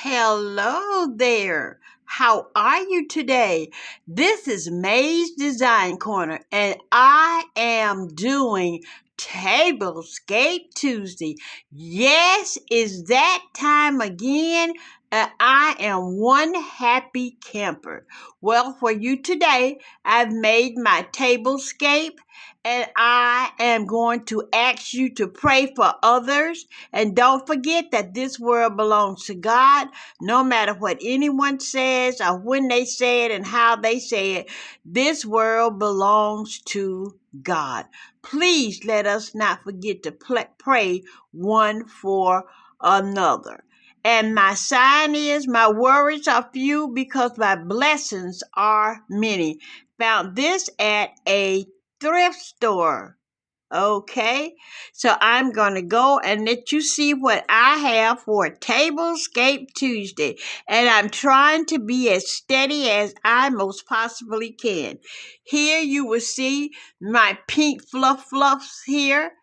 Hello there. How are you today? This is May's Design Corner, and I am doing Tablescape Tuesday. Yes, it's that time again, and I am one happy camper. Well, for you today, I've made my tablescape, and I am going to ask you to pray for others. And don't forget that this world belongs to God. No matter what anyone says or when they say it and how they say it, this world belongs to God. Please let us not forget to pray one for another. And my sign is my worries are few because my blessings are many. Found this at a thrift store. Okay, so I'm going to go and let you see what I have for Tablescape Tuesday. And I'm trying to be as steady as I most possibly can. Here you will see my pink fluffs here.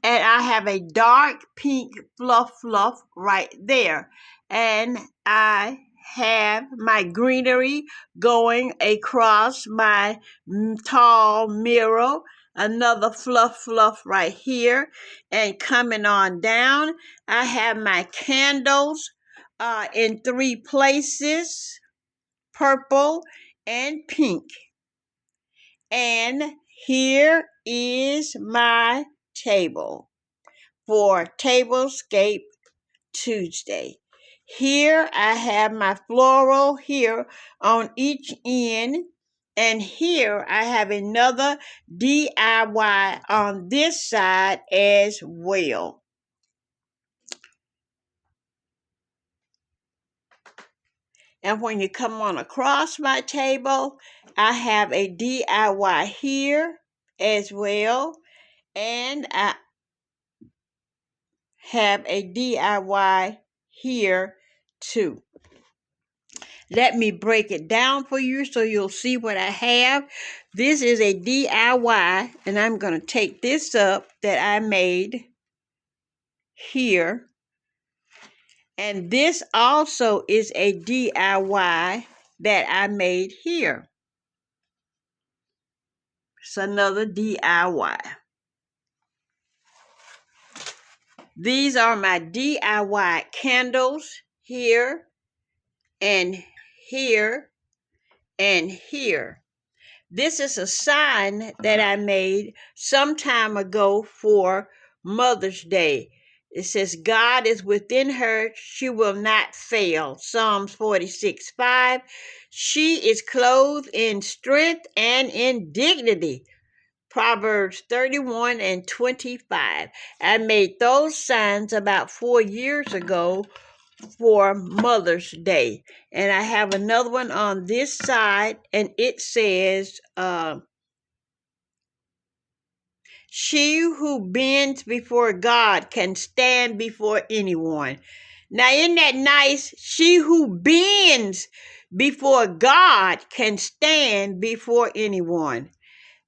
And I have a dark pink fluff right there. And I have my greenery going across my tall mirror, another fluff right here, and coming on down I have my candles in three places, purple and pink. And here is my table for Tablescape Tuesday. Here I have my floral here on each end, and here I have another DIY on this side as well. And when you come on across my table, I have a DIY here as well, and I have a DIY here too. Let me break it down for you so you'll see what I have. This is a DIY, and I'm going to take this up that I made here. And this also is a DIY that I made here. It's another DIY. These are my DIY candles here and here and here. This is a sign that I made some time ago for Mother's Day. It says, God is within her, she will not fail. Psalms 46:5. She is clothed in strength and in dignity. Proverbs 31:25. I made those signs about 4 years ago for Mother's Day. And I have another one on this side, and it says, she who bends before God can stand before anyone. Now, isn't that nice? She who bends before God can stand before anyone.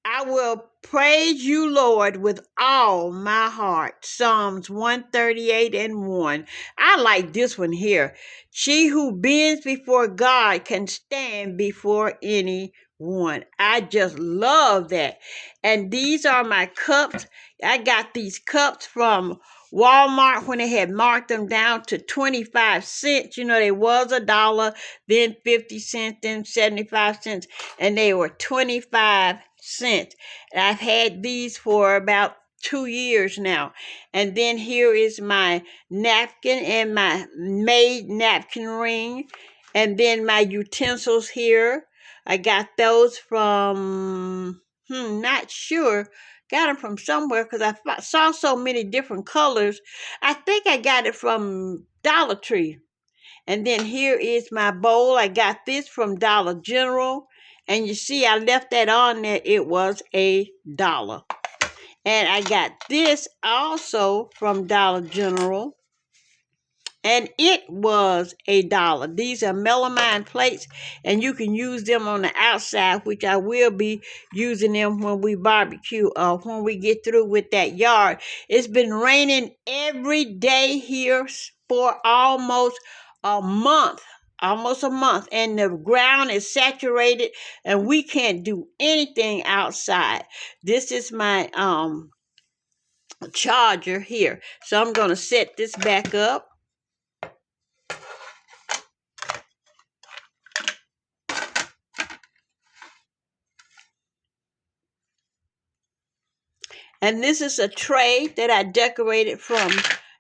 I will praise you, Lord, with all my heart. Psalms 138:1. I like this one here. She who bends before God can stand before anyone. I just love that. And these are my cups. I got these cups from Walmart when they had marked them down to 25 cents. You know, they was $1, then 50 cents, then 75 cents, and they were 25 cents. And I've had these for about 2 years now. And then here is my napkin and my made napkin ring. And then my utensils here. I got those from, not sure. Got them from somewhere because I saw so many different colors. I think I got it from Dollar Tree. And then here is my bowl. I got this from Dollar General. And you see, I left that on there. It was $1. And I got this also from Dollar General. And it was $1. These are melamine plates, and you can use them on the outside, which I will be using them when we barbecue or when we get through with that yard. It's been raining every day here for almost a month, almost a month, and the ground is saturated and we can't do anything outside. This is my charger here. So I'm going to set this back up. And this is a tray that I decorated from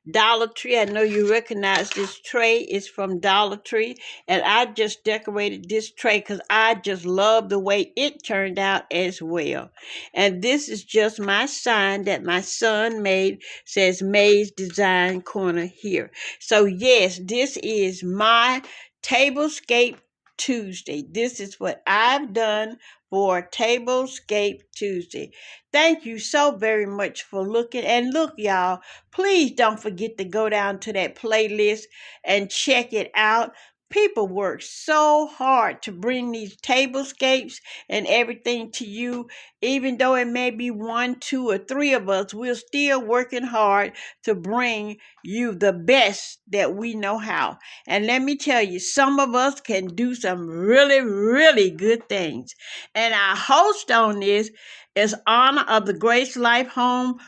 Dollar Tree. I know you recognize this tray. It's from Dollar Tree. And I just decorated this tray because I just love the way it turned out as well. And this is just my sign that my son made. Says May's Design Corner here. So yes, this is my Tablescape Tuesday. This is what I've done for Tablescape Tuesday. Thank you so very much for looking. And look, y'all, please don't forget to go down to that playlist and check it out. People work so hard to bring these tablescapes and everything to you. Even though it may be one, two, or three of us, we're still working hard to bring you the best that we know how. And let me tell you, some of us can do some really, really good things. And our host on this is Honor of the Grace Life Home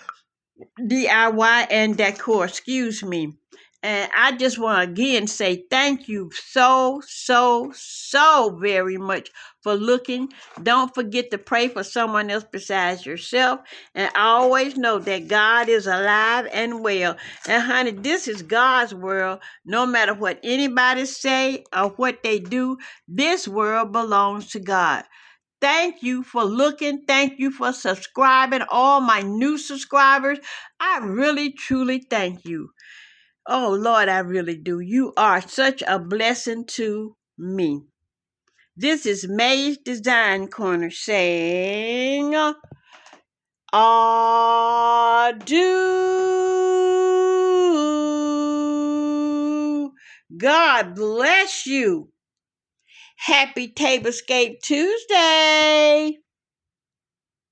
DIY and Decor. Excuse me. And I just want to again say thank you so, so, so very much for looking. Don't forget to pray for someone else besides yourself. And always know that God is alive and well. And honey, this is God's world. No matter what anybody say or what they do, this world belongs to God. Thank you for looking. Thank you for subscribing. All my new subscribers, I really, truly thank you. Oh, Lord, I really do. You are such a blessing to me. This is May's Design Corner saying, adieu. God bless you. Happy Tablescape Tuesday.